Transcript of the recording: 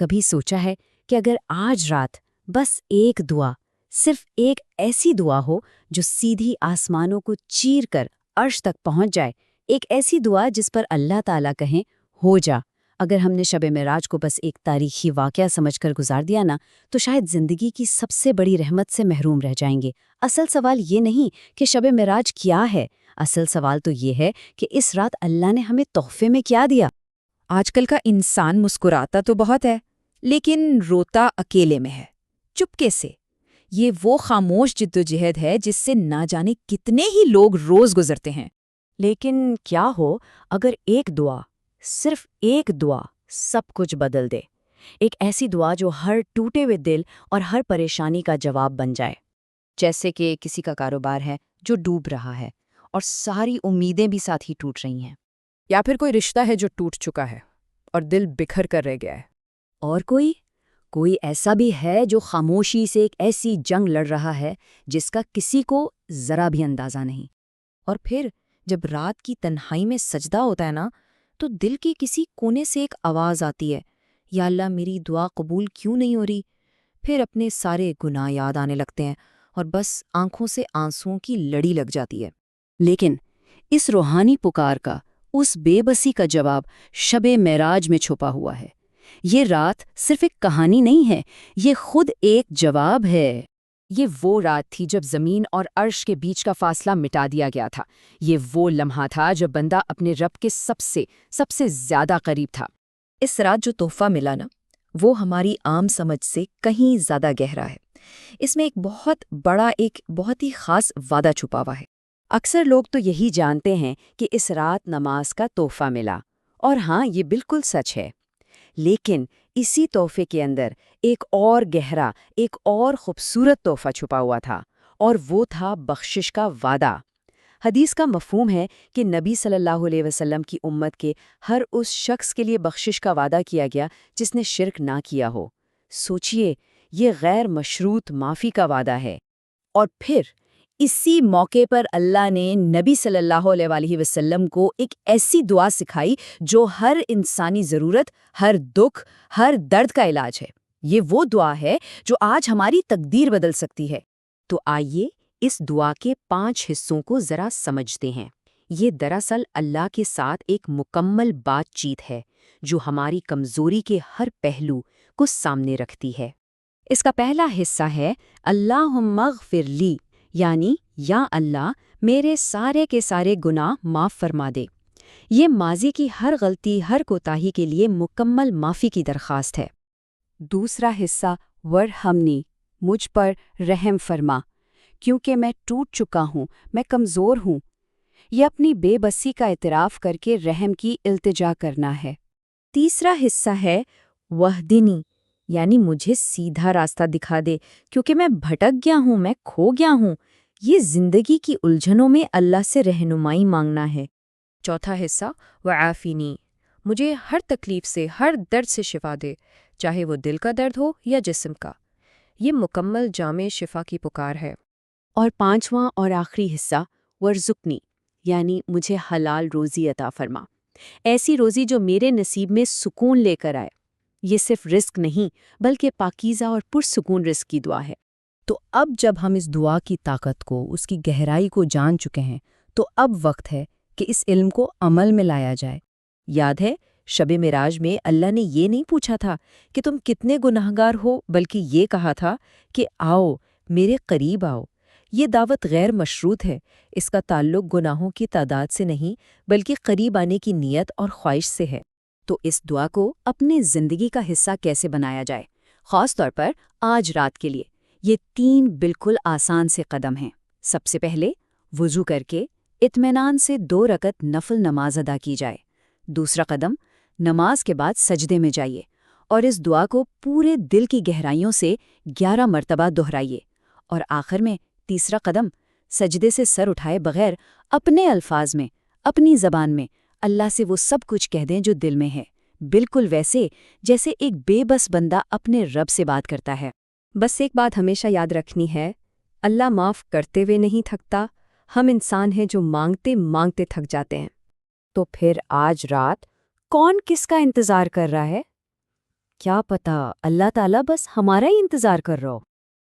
کبھی سوچا ہے کہ اگر آج رات بس ایک دعا، صرف ایک ایسی دعا ہو جو سیدھی آسمانوں کو چیر کر عرش تک پہنچ جائے، ایک ایسی دعا جس پر اللہ تعالیٰ کہیں ہو جا؟ اگر ہم نے شب معراج کو بس ایک تاریخی واقعہ سمجھ کر گزار دیا نا، تو شاید زندگی کی سب سے بڑی رحمت سے محروم رہ جائیں گے۔ اصل سوال یہ نہیں کہ شب معراج کیا ہے، اصل سوال تو یہ ہے کہ اس رات اللہ نے ہمیں تحفے میں کیا دیا۔ آج کل کا انسان مسکراتا تو بہت ہے، لیکن روتا اکیلے میں ہے، چپکے سے۔ یہ وہ خاموش جدوجہد ہے جس سے نہ جانے کتنے ہی لوگ روز گزرتے ہیں۔ لیکن کیا ہو اگر ایک دعا، صرف ایک دعا سب کچھ بدل دے؟ ایک ایسی دعا جو ہر ٹوٹے ہوئے دل اور ہر پریشانی کا جواب بن جائے۔ جیسے کہ کسی کا کاروبار ہے جو ڈوب رہا ہے اور ساری امیدیں بھی ساتھ ہی ٹوٹ رہی ہیں۔ یا پھر کوئی رشتہ ہے جو ٹوٹ چکا ہے اور دل بکھر کر رہ گیا ہے۔ اور کوئی ایسا بھی ہے جو خاموشی سے ایک ایسی جنگ لڑ رہا ہے جس کا کسی کو ذرا بھی اندازہ نہیں۔ اور پھر جب رات کی تنہائی میں سجدہ ہوتا ہے نا، تو دل کے کسی کونے سے ایک آواز آتی ہے، یا اللہ میری دعا قبول کیوں نہیں ہو رہی؟ پھر اپنے سارے گناہ یاد آنے لگتے ہیں اور بس آنکھوں سے آنسوؤں کی لڑی لگ جاتی ہے۔ لیکن اس روحانی پکار کا، اس بے بسی کا جواب شب معراج میں چھپا ہوا ہے۔ یہ رات صرف ایک کہانی نہیں ہے، یہ خود ایک جواب ہے۔ یہ وہ رات تھی جب زمین اور عرش کے بیچ کا فاصلہ مٹا دیا گیا تھا۔ یہ وہ لمحہ تھا جب بندہ اپنے رب کے سب سے زیادہ قریب تھا۔ اس رات جو تحفہ ملا نا، وہ ہماری عام سمجھ سے کہیں زیادہ گہرا ہے۔ اس میں ایک بہت ہی خاص وعدہ چھپا ہوا ہے۔ اکثر لوگ تو یہی جانتے ہیں کہ اس رات نماز کا تحفہ ملا، اور ہاں یہ بالکل سچ ہے۔ لیکن اسی تحفے کے اندر ایک اور گہرا، ایک اور خوبصورت تحفہ چھپا ہوا تھا، اور وہ تھا بخشش کا وعدہ۔ حدیث کا مفہوم ہے کہ نبی صلی اللہ علیہ وسلم کی امت کے ہر اس شخص کے لیے بخشش کا وعدہ کیا گیا جس نے شرک نہ کیا ہو۔ سوچئے، یہ غیر مشروط معافی کا وعدہ ہے۔ اور پھر اسی موقع پر اللہ نے نبی صلی اللہ علیہ وسلم کو ایک ایسی دعا سکھائی جو ہر انسانی ضرورت، ہر دکھ، ہر درد کا علاج ہے۔ یہ وہ دعا ہے جو آج ہماری تقدیر بدل سکتی ہے۔ تو آئیے اس دعا کے 5 حصوں کو ذرا سمجھتے ہیں۔ یہ دراصل اللہ کے ساتھ ایک مکمل بات چیت ہے جو ہماری کمزوری کے ہر پہلو کو سامنے رکھتی ہے۔ اس کا پہلا حصہ ہے اللہم اغفر لی، یعنی یا اللہ میرے سارے کے سارے گناہ معاف فرما دے۔ یہ ماضی کی ہر غلطی، ہر کوتاہی کے لیے مکمل معافی کی درخواست ہے۔ دوسرا حصہ ورحمنی، مجھ پر رحم فرما، کیونکہ میں ٹوٹ چکا ہوں، میں کمزور ہوں۔ یہ اپنی بے بسی کا اعتراف کر کے رحم کی التجا کرنا ہے۔ تیسرا حصہ ہے وحدنی، یعنی مجھے سیدھا راستہ دکھا دے، کیونکہ میں بھٹک گیا ہوں، میں کھو گیا ہوں۔ یہ زندگی کی الجھنوں میں اللہ سے رہنمائی مانگنا ہے۔ چوتھا حصہ وعافینی، مجھے ہر تکلیف سے، ہر درد سے شفا دے، چاہے وہ دل کا درد ہو یا جسم کا۔ یہ مکمل جامع شفا کی پکار ہے۔ اور پانچواں اور آخری حصہ ورزقنی، یعنی مجھے حلال روزی عطا فرما، ایسی روزی جو میرے نصیب میں سکون لے کر آئے۔ یہ صرف رزق نہیں بلکہ پاکیزہ اور پرسکون رزق کی دعا ہے۔ تو اب جب ہم اس دعا کی طاقت کو، اس کی گہرائی کو جان چکے ہیں، تو اب وقت ہے کہ اس علم کو عمل میں لایا جائے۔ یاد ہے شب معراج میں اللہ نے یہ نہیں پوچھا تھا کہ تم کتنے گناہگار ہو، بلکہ یہ کہا تھا کہ آؤ میرے قریب آؤ۔ یہ دعوت غیر مشروط ہے، اس کا تعلق گناہوں کی تعداد سے نہیں بلکہ قریب آنے کی نیت اور خواہش سے ہے۔ تو اس دعا کو اپنے زندگی کا حصہ کیسے بنایا جائے؟ خاص طور پر آج رات کے لیے یہ 3 بالکل آسان سے قدم ہیں۔ سب سے پہلے وضو کر کے اطمینان سے 2 رکعت نفل نماز ادا کی جائے۔ دوسرا قدم، نماز کے بعد سجدے میں جائیے اور اس دعا کو پورے دل کی گہرائیوں سے 11 مرتبہ دہرائیے۔ اور آخر میں تیسرا قدم، سجدے سے سر اٹھائے بغیر اپنے الفاظ میں، اپنی زبان میں اللہ سے وہ سب کچھ کہہ دیں جو دل میں ہے، بالکل ویسے جیسے ایک بے بس بندہ اپنے رب سے بات کرتا ہے۔ بس ایک بات ہمیشہ یاد رکھنی ہے، اللہ معاف کرتے ہوئے نہیں تھکتا، ہم انسان ہیں جو مانگتے مانگتے تھک جاتے ہیں۔ تو پھر آج رات کون کس کا انتظار کر رہا ہے؟ کیا پتا اللہ تعالیٰ بس ہمارا ہی انتظار کر رہا ہو۔